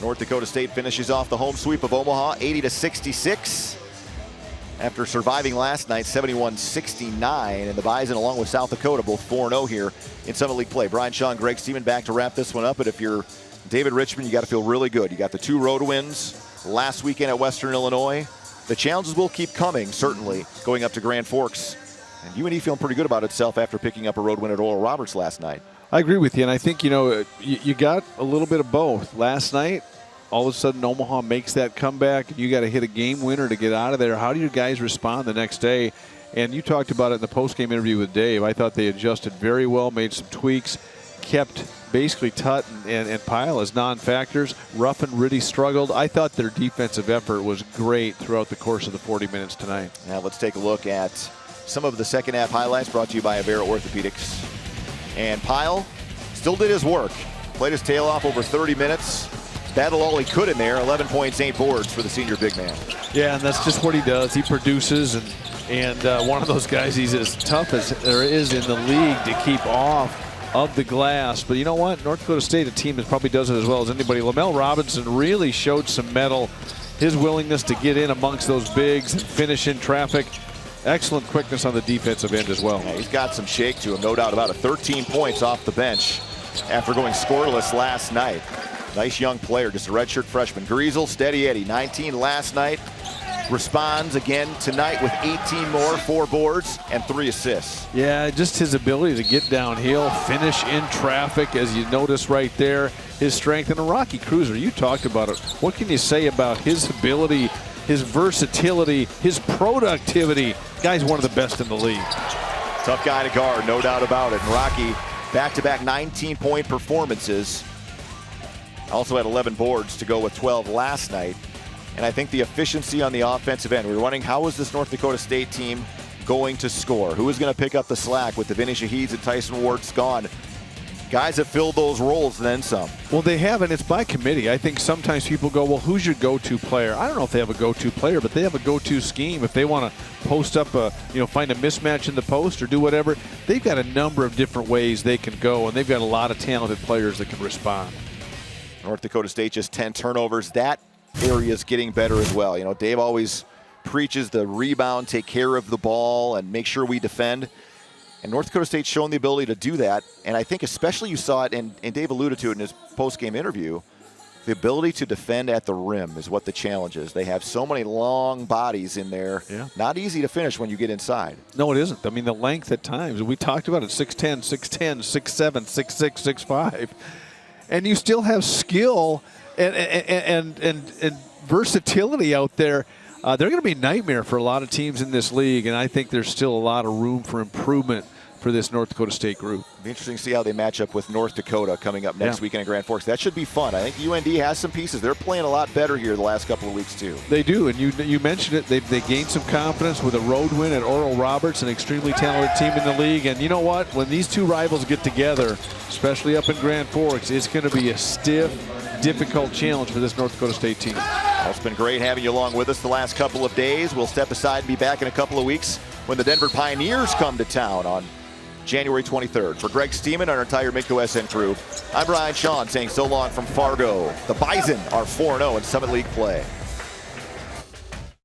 North Dakota State finishes off the home sweep of Omaha 80-66 after surviving last night 71-69. And the Bison, along with South Dakota, both 4-0 here in Summit League play. Brian, Shawn, Greg Stemen back to wrap this one up. But if you're David Richmond, you got to feel really good. You got the 2 road wins last weekend at Western Illinois. The challenges will keep coming, certainly, going up to Grand Forks. And UNE feeling pretty good about itself after picking up a road win at Oral Roberts last night. I agree with you, and I think, you got a little bit of both. Last night, all of a sudden, Omaha makes that comeback, and you got to hit a game winner to get out of there. How do your guys respond the next day? And you talked about it in the post-game interview with Dave. I thought they adjusted very well, made some tweaks, kept basically Tut and Pyle as non-factors. Ruffin really struggled. I thought their defensive effort was great throughout the course of the 40 minutes tonight. Now let's take a look at some of the second half highlights brought to you by Avera Orthopedics. And Pyle still did his work. Played his tail off over 30 minutes. Battled all he could in there. 11 points, 8 boards for the senior big man. Yeah, and that's just what he does. He produces, and one of those guys, he's as tough as there is in the league to keep off of the glass. But you know what? North Dakota State, a team that probably does it as well as anybody. Lamel Robinson really showed some mettle. His willingness to get in amongst those bigs and finish in traffic. Excellent quickness on the defensive end as well. Yeah, he's got some shake to him, no doubt about it. 13 points off the bench after going scoreless last night. Nice young player, just a redshirt freshman. Griesel, steady Eddie, 19 last night. Responds again tonight with 18 more, 4 boards and 3 assists. Yeah, just his ability to get downhill, finish in traffic, as you notice right there. His strength, and a Rocky Cruiser, you talked about it. What can you say about his ability, his versatility, his productivity? Guy's one of the best in the league. Tough guy to guard, no doubt about it. And Rocky, back-to-back 19-point performances. Also had 11 boards to go with 12 last night. And I think the efficiency on the offensive end, we were wondering how is this North Dakota State team going to score? Who is going to pick up the slack with the Vinny Shaheeds and Tyson Wards gone? Guys that filled those roles and then some. Well, they have, and it's by committee. I think sometimes people go, well, who's your go-to player? I don't know if they have a go-to player, but they have a go-to scheme. If they want to post up find a mismatch in the post or do whatever, they've got a number of different ways they can go, and they've got a lot of talented players that can respond. North Dakota State just 10 turnovers. That area is getting better as well. You know, Dave always preaches the rebound, take care of the ball, and make sure we defend. And North Dakota State's shown the ability to do that. And I think especially you saw it, and Dave alluded to it in his post-game interview, the ability to defend at the rim is what the challenge is. They have so many long bodies in there. Yeah. Not easy to finish when you get inside. No, it isn't. I mean, the length at times. We talked about it, 6'10", 6'10", 6'7", 6'6", 6'5". And you still have skill and versatility out there. They're going to be a nightmare for a lot of teams in this league, and I think there's still a lot of room for improvement for this North Dakota State group. It'll be interesting to see how they match up with North Dakota coming up next weekend in Grand Forks. That should be fun. I think UND has some pieces. They're playing a lot better here the last couple of weeks, too. They do, and you mentioned it. They gained some confidence with a road win at Oral Roberts, an extremely talented team in the league. And you know what? When these two rivals get together, especially up in Grand Forks, it's going to be a stiff, difficult challenge for this North Dakota State team. Well, it's been great having you along with us the last couple of days. We'll step aside and be back in a couple of weeks when the Denver Pioneers come to town on January 23rd. For Greg Stemen and our entire Midco SN crew, I'm Brian Shawn saying so long from Fargo. The Bison are 4-0 in Summit League play.